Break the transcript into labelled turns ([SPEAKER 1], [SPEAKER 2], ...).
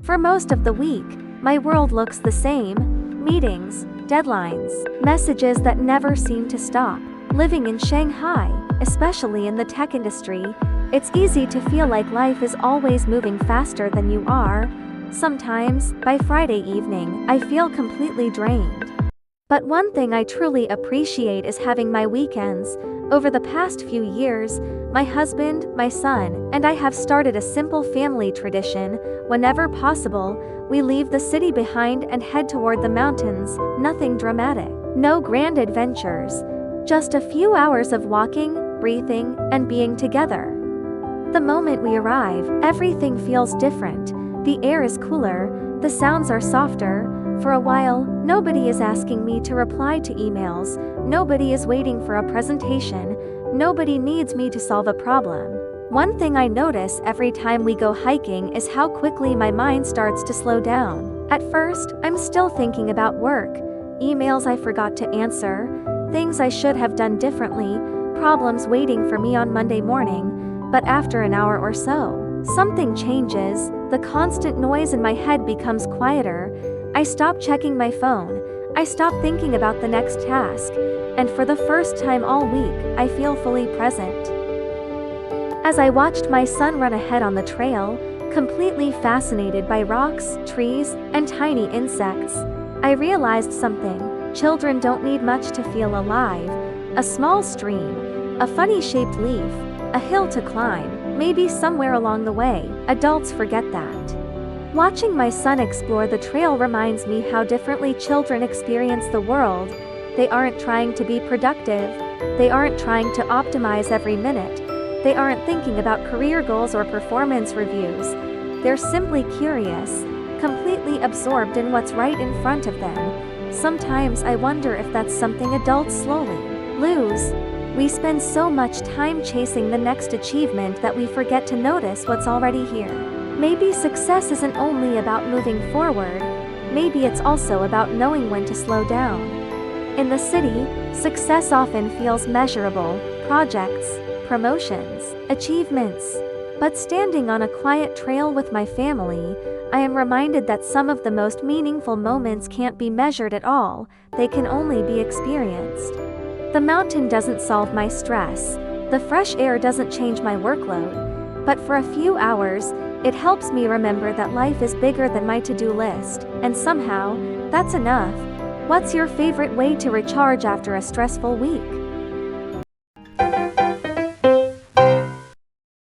[SPEAKER 1] For most of the week, my world looks the same: meetings, deadlines, messages that never seem to stop. Living in Shanghai, especially in the tech industry, it's easy to feel like life is always moving faster than you are. Sometimes, by Friday evening, I feel completely drained. But one thing I truly appreciate is having my weekends. Over the past few years, my husband, my son, and I have started a simple family tradition. Whenever possible, we leave the city behind and head toward the mountains. Nothing dramatic, no grand adventures, just a few hours of walking, breathing, and being together. The moment we arrive, everything feels different. The air is cooler, the sounds are softer. For a while, nobody is asking me to reply to emails, nobody is waiting for a presentation, nobody needs me to solve a problem. One thing I notice every time we go hiking is how quickly my mind starts to slow down. At first, I'm still thinking about work, emails I forgot to answer, things I should have done differently, problems waiting for me on Monday morning. But after an hour or so, something changes. The constant noise in my head becomes quieter. I stop checking my phone, I stop thinking about the next task, and for the first time all week, I feel fully present. As I watched my son run ahead on the trail, completely fascinated by rocks, trees, and tiny insects, I realized something: children don't need much to feel alive. A small stream, a funny-shaped leaf, a hill to climb, maybe somewhere along the way. Adults forget that. Watching my son explore the trail reminds me how differently children experience the world. They aren't trying to be productive. They aren't trying to optimize every minute. They aren't thinking about career goals or performance reviews. They're simply curious, completely absorbed in what's right in front of them. Sometimes I wonder if that's something adults slowly lose. We spend so much time chasing the next achievement that we forget to notice what's already here. Maybe success isn't only about moving forward, maybe it's also about knowing when to slow down. In the city, success often feels measurable: projects, promotions, achievements. But standing on a quiet trail with my family, I am reminded that some of the most meaningful moments can't be measured at all, they can only be experienced. The mountain doesn't solve my stress, the fresh air doesn't change my workload, but for a few hours, it helps me remember that life is bigger than my to-do list, and somehow, that's enough. What's your favorite way to recharge after a stressful week?